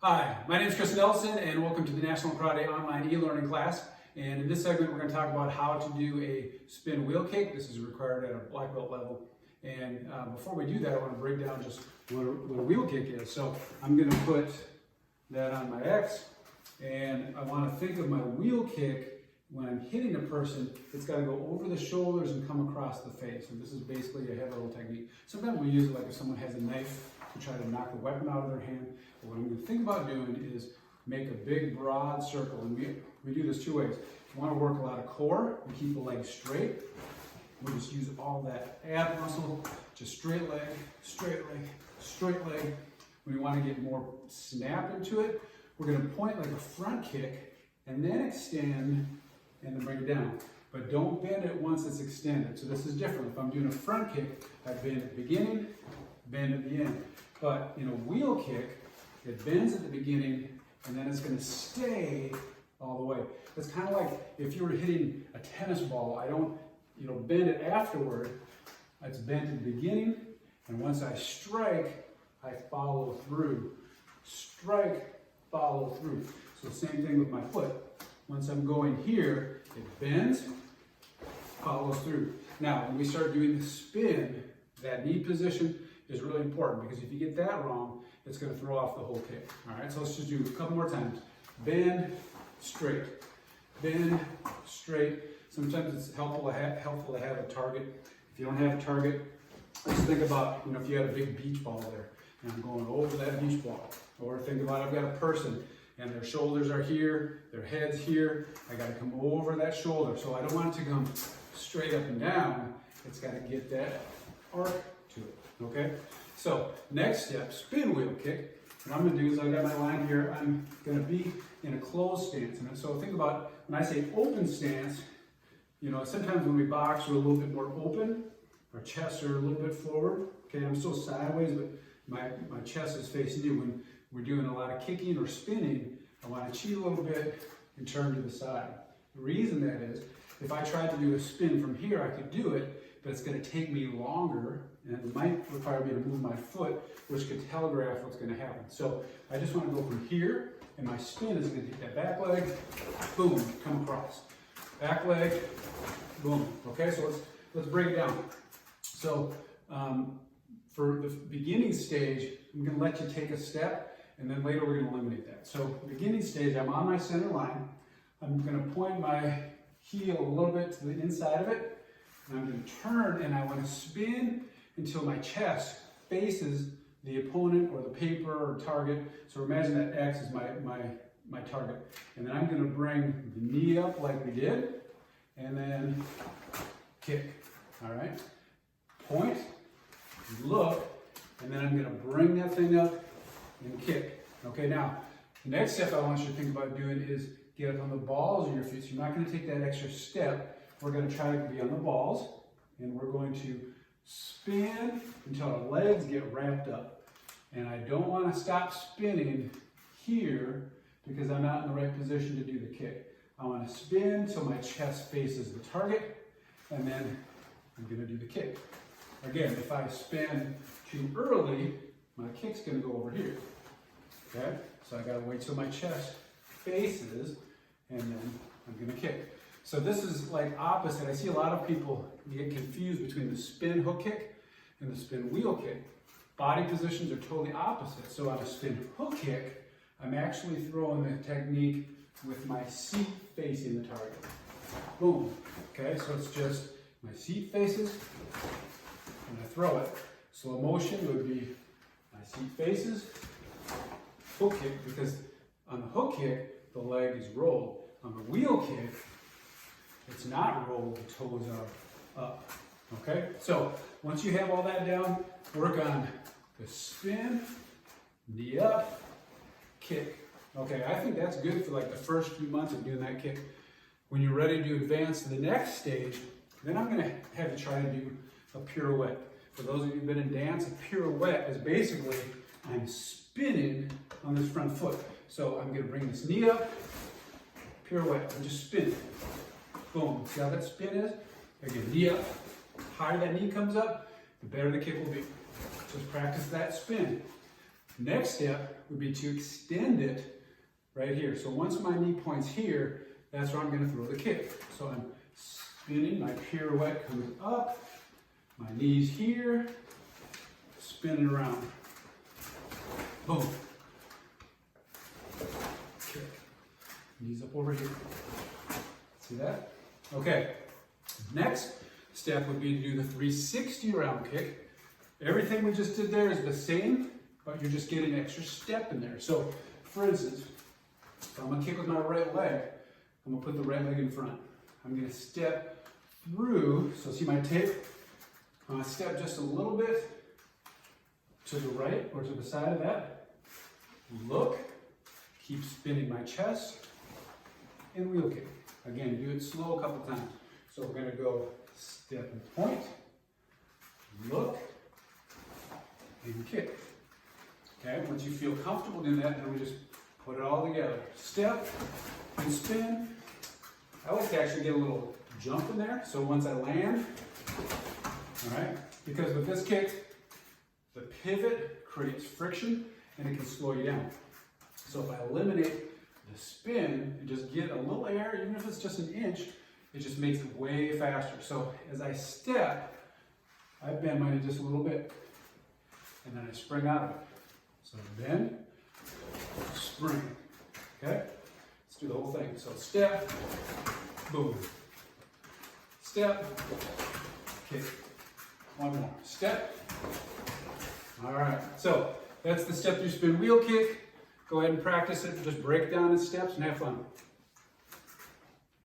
Hi, my name is Chris Nelson and welcome to the National Karate Online e-learning class. And in this segment we're going to talk about how to do a spin wheel kick. This is required at a black belt level. And before we do that, I want to break down just what a wheel kick is. So I'm going to put that on my X, and I want to think of my wheel kick when I'm hitting a person. It's got to go over the shoulders and come across the face. And this is basically a head roll technique. Sometimes we use it like if someone has a knife to try to knock the weapon out of their hand. But what I'm going to think about doing is make a big broad circle. And we do this two ways. If you want to work a lot of core and keep the leg straight, we'll just use all that ab muscle, just straight leg, straight leg, straight leg. When you want to get more snap into it, we're going to point like a front kick and then extend and then bring it down. But don't bend it once it's extended. So this is different. If I'm doing a front kick, I bend at the beginning, bend at the end. But in a wheel kick, it bends at the beginning and then it's going to stay all the way. It's kind of like if you were hitting a tennis ball. I don't bend it afterward. It's bent at the beginning, and once I strike, I follow through. Strike, follow through. So same thing with my foot. Once I'm going here, it bends, follows through. Now, when we start doing the spin, that knee position is really important, because if you get that wrong, it's going to throw off the whole kick. All right, so let's just do a couple more times. Bend, straight. Bend, straight. Sometimes it's helpful to have a target. If you don't have a target, just think about, if you had a big beach ball there, and I'm going over that beach ball. Or think about, I've got a person, and their shoulders are here, their head's here. I got to come over that shoulder. So I don't want it to come straight up and down. It's got to get that arc to it, okay? So next step, spin wheel kick. What I'm going to do is, I've got my line here, I'm going to be in a closed stance. And so think about, when I say open stance, sometimes when we box, we're a little bit more open. Our chests are a little bit forward. Okay, I'm still sideways, but my chest is facing you. When we're doing a lot of kicking or spinning, I want to cheat a little bit and turn to the side. The reason that is, if I tried to do a spin from here, I could do it, but it's going to take me longer, and it might require me to move my foot, which could telegraph what's going to happen. So I just want to go from here, and my spin is going to take that back leg, boom, come across. Back leg, boom. Okay, so let's break it down. So for the beginning stage, I'm going to let you take a step, and then later we're going to eliminate that. So beginning stage, I'm on my center line. I'm going to point my heel a little bit to the inside of it, and I'm going to turn, and I want to spin until my chest faces the opponent or the paper or target. So imagine that X is my target. And then I'm going to bring the knee up like we did, and then kick. All right? Point, look, and then I'm going to bring that thing up and kick. Okay, now, the next step I want you to think about doing is get up on the balls of your feet. So you're not going to take that extra step. We're going to try to be on the balls, and we're going to spin until our legs get wrapped up. And I don't want to stop spinning here because I'm not in the right position to do the kick. I want to spin so my chest faces the target, and then I'm going to do the kick. Again, if I spin too early, my kick's going to go over here. Okay? So I got to wait till my chest faces, and then I'm going to kick. So this is like opposite. I see a lot of people get confused between the spin hook kick and the spin wheel kick. Body positions are totally opposite. So on a spin hook kick, I'm actually throwing the technique with my seat facing the target. Boom. Okay, so it's just my seat faces, and I throw it. Slow motion would be my seat faces, hook kick, because on the hook kick, the leg is rolled. On the wheel kick, it's not rolled, the toes are up. Okay, so once you have all that down, work on the spin, knee up, kick. Okay, I think that's good for like the first few months of doing that kick. When you're ready to advance to the next stage, then I'm going to have you try to do a pirouette. For those of you who've been in dance, a pirouette is basically I'm spinning on this front foot. So I'm going to bring this knee up, pirouette, and just spin. Boom. See how that spin is? Again, knee up. The higher that knee comes up, the better the kick will be. Just practice that spin. Next step would be to extend it right here. So once my knee points here, that's where I'm going to throw the kick. So I'm spinning, my pirouette comes up, my knees here, spinning around. Boom. Kick. Knees up over here. See that? Okay. Next step would be to do the 360 round kick. Everything we just did there is the same, but you're just getting an extra step in there. So, for instance, if I'm going to kick with my right leg, I'm going to put the right leg in front. I'm going to step through, so see my tape? I'm going to step just a little bit to the right or to the side of that. Look, keep spinning my chest, and wheel kick. Again, do it slow a couple times. So we're going to go step and point, look, and kick. Okay, once you feel comfortable doing that, then we just put it all together. Step and spin. I like to actually get a little jump in there, so once I land, all right, because with this kick, the pivot creates friction and it can slow you down. So if I eliminate the spin and just get a little air, even if it's just an inch, it just makes it way faster. So as I step, I bend my knee just a little bit, and then I spring out of it. So bend, spring, okay? Let's do the whole thing. So step, boom. Step, kick. One more. Step. All right, so that's the step through spin wheel kick. Go ahead and practice it. Just break down in steps and have fun.